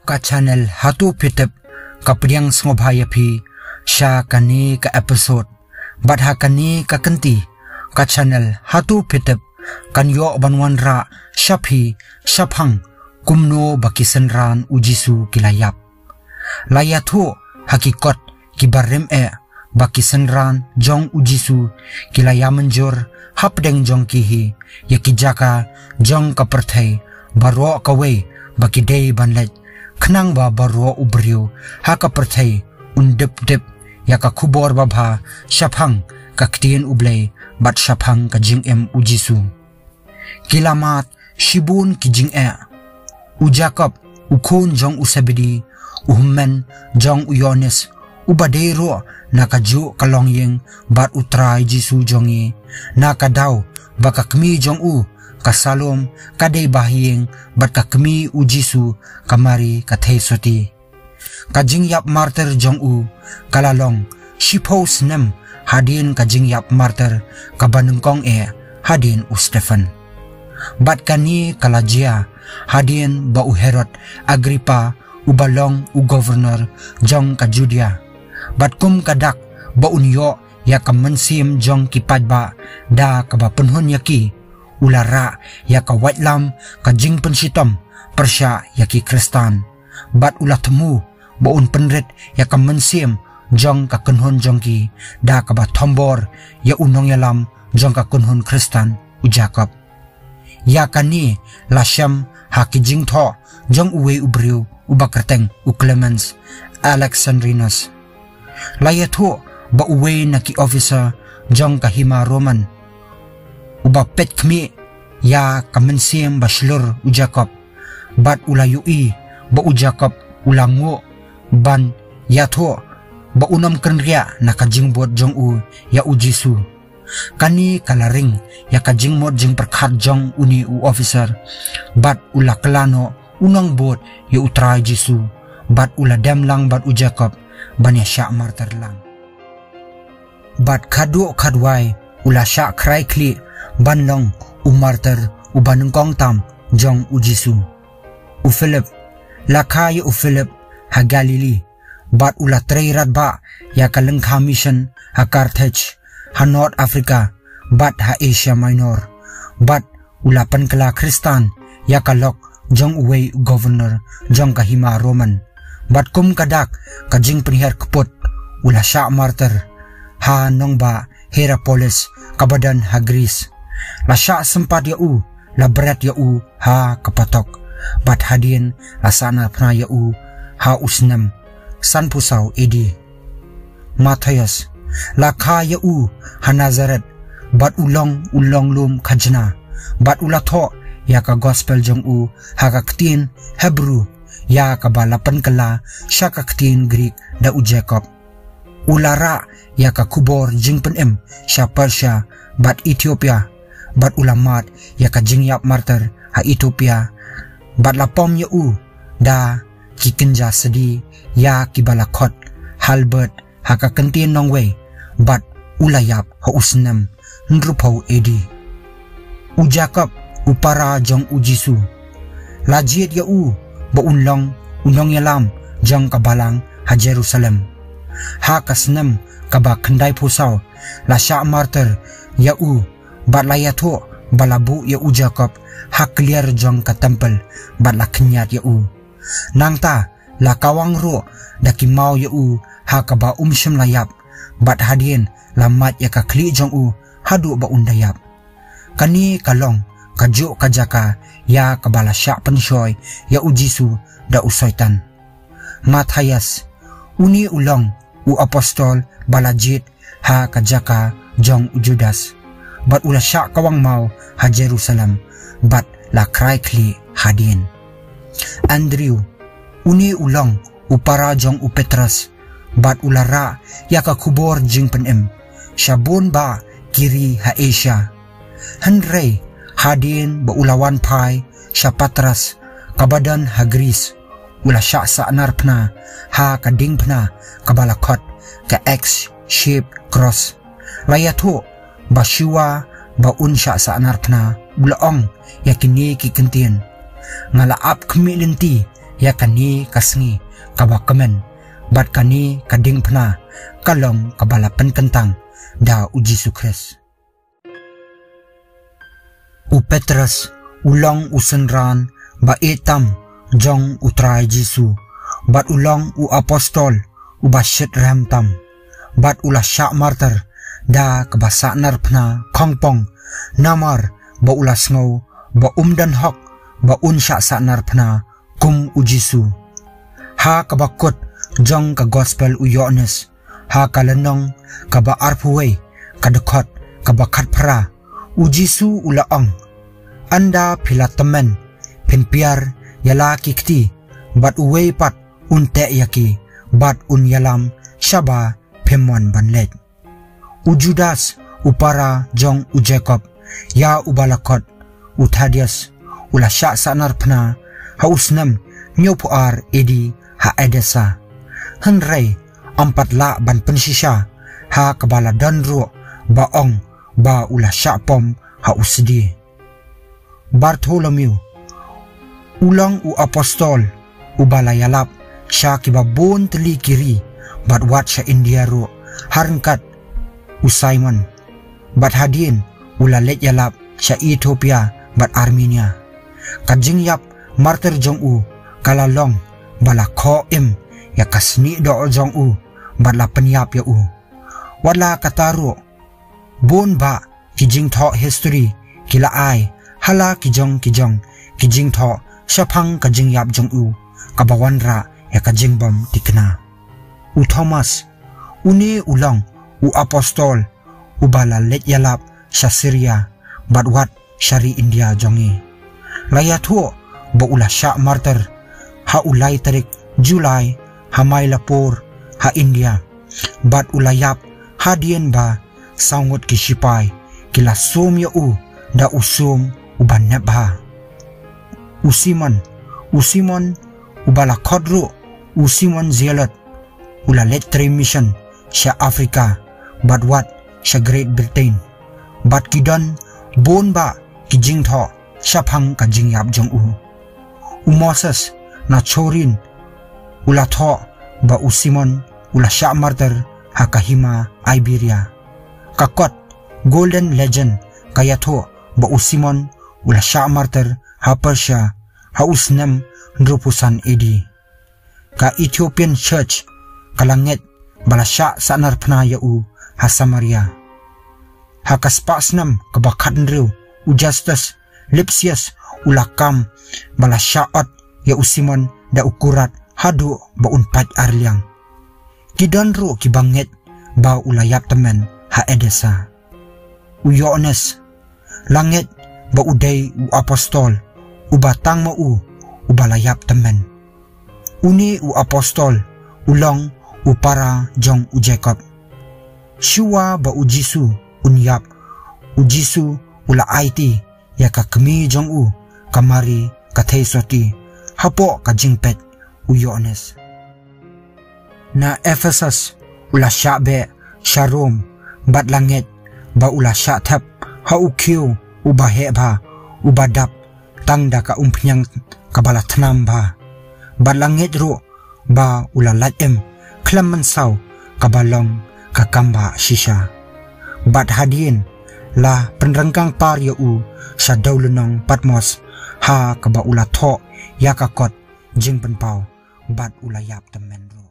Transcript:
ka channel hatu pitep ka priang sngophaya phi sha kani ka episode bat ha kani ka kanti ka channel hatu pitep kan yo banwan ra shaphi shaphang kumno bakisan ran ujisu kilayap layathu hakikot kibarem bakisan ran jong ujisu kilayamanjor hapdeng jong kihi yakijaka jong kaperthai baro kawe bakidei banlet khnang ba baro ubriu hakaperthai undep yaka khubor babha shaphang kaktien ublei bat shaphang ka jing ujisu kilamat shibun kijing ujakap ukun jong usabidi uhmen jong uyones ubadero nakaju kalongyeng bat utrai jisu jongi nakadaw bakakmi jong kasalom kadei bahyeng bat kakmi ujisu kamari kathei soti kajing yap martyr jong kalalong shipos nem hadin kajing yap martyr kabanengkong hadin Stephen bat kani kalajia hadin ba Herod Agrippa ubalong governor jong ka Judea bat kum kadak ba unyo ya kamansim jong kipadba da ka ba penhon yaki ulara ya ka waitlam ka jing pensitom persya yaki Kristan bat ulatemu ba un penret ya kamansim jong ka kenhon jongki da ka ba thombor ya unong yalam jong ka kenhon Kristan ujakap ya kani lasham hakijing tho jong uwe ubriu ubakerteng Clemens Alexandrinus layathu ba uwe na ki officer jong kahima Roman uba pet kmi ya kamensim baslur ujakap bat ulayui ba ujakap ulango ban yatho ba unam kenria na kajing bot jong ya ujisu kani kalaring ya kajing mod jing perkhat jong uni officer bat ulaklano unang bot ya utrai jisu bat uladam lang bat ujakap ban ya syak martyr lang bat khadu khadwai ula syak krai kli ban long martyr ubanengkong tam jong ujisu Philip lakha ya Philip ha Galili bat ula treirat ba ya kalengkha mission ha Carthage ha North Africa bat ha Asia Minor bat ula pankala Kristan ya kalok jong uwe governor jong kahima Roman bat kum kadak kajing penihar keput ula syak martyr ha nongba Hierapolis kabadan ha Greece la syak sempat ya la berat ya ha kapatok bat hadin la sana pna ya ha usnam san pusau edi Matthias la kha ya ha Nazareth bat ulong lum khajna bat ulatho ya ka gospel jong ha ka ktin Hebrew ya ka balapan kala sya ka ktin Greek da Jacob ulara ya ka kubor jing pen sya Persia bat Ethiopia bat ulamat ya ka jing yap martyr ha Ethiopia bat lapom ya da kikenja sedi ya kibalakot Halbert ha ka kentin nongwe bat ulayap ha usnam nrupau edi Jacob upara jong ujisu lajiet ya ba unong yalam jong kabalang ha Jerusalem ha kasnam kaba khandai pusau la syak martyr ya bat layatho balabu ya Jacob ha clear jong ka temple bat la knyat ya nangta la kawang ro da kimau ya ha kaba umshim layap bat hadien lamat ya ka kli jong hadu ba undayap kani kalong kajo kajaka ya kabala syak penshoy ya ujisu da usoitan Matthias uni ulong apostol balajit ha kajaka jong Judas bat ula syak kawang mau ha Jerusalem bat la krai kli hadin Andrew uni ulong upara jong Petrus bat ulara ya ka kubor jing penem syabun ba kiri ha Asia Henry hadin ba ulawan pai sya Patras kabadan ha Greece ula syak sa'nar pna ha kading pna kabalakot ka X shape cross layatho basyua ba unsya sa'nar pna bulaong yakini ki kentien ngalaap kemilenti ya kani kasngi kaba kemen bat kani kading pna kalong kabala penkentang da uji sukres. U Petrus ulong usenran ba etam jong utrai Jisu bat ulong u apostol u basyet ram tam bat ulah syak martyr da kebasa nar pna kongpong namar ba ulah sngow ba dan hok ba un syak sanar pna kum u Jisu ha kabakut jong ka gospel u Yohanes ha kalenong kaba arpuwe kadekot kabakat pra u Jisu ulaong anda pilatamen penpiar yala kikti bat uwe pat unte yaki bat un yalam shaba pemwan banlet u Judas upara jong u Jacob ya ubalakot u Thaddeus ula syak sanar pna ha usnam nyopuar edi ha edesa henrei ampat la ban pensisha ha kabala danro ba ong ba ula syak pom ha usdi Bartholomew ulang u apostol ubala yalap sya kibabon teli kiri bat wat sya India ro harngkat u Simon bat hadin ula let yalap sya Ethiopia bat Armenia kajing yap martyr jong u kalalong bala kho im ya kasni do jong u bat la penyap ya u wala kataro bon ba kijing tho history kila ai hala kijong kijing tho syapang kajing yap jong u kabawan ra ya kajing bom tikna u Thomas uni ulang u apostol u bala let yalap sya Syria bat wat syari India jongi laya thuo ba ula syak martyr ha ulai tarik Julai ha Mailapur ha India bat ulayap hadien ba sangut kisipai kila som ya u da usum uban nebha u Simon ubala khodro u Simon Zealot ula let mission sya Afrika bat wat sya Great Britain bat kidan bon ba kijing tho syapang kajing yap jong u Moses na chorin ula tho ba u Simon ula syak martyr ha kahima Iberia kakot golden legend kaya tho ba u Simon ula syak martyr ha Persia ha usnam ndrupusan edi ka Ethiopian church kalanget bala syak sanar pna ya u ha Samaria ha kaspasnam kabakat nriu u Justus Lipsius ulakam bala syaot ya u Simon da ukurat hadu ba unpat arliang kidan ro kibanget ba ulayap temen ha Edesa u Yohanes langit ba uday u apostol u batang ma u balayap temen uni u apostol ulong u para jong u Jacob Shua ba u Jisu unyap u Jisu ula IT ya ka kemi jong u kamari kathei soti hapo ka jingpet u Yohanes na Ephesus ula syabe Sharom bat langit ba ula syak thap ha u kiu u bahe ba u badap tangda ka umpnyang kabala thnam ba bat langit ro ba ula latem klam mansau kabalong kakamba shisha bat hadin la penrengkang par ya u sa daulunong Patmos ha kaba ula tho ya kakot jing penpau bat ula yap temen ro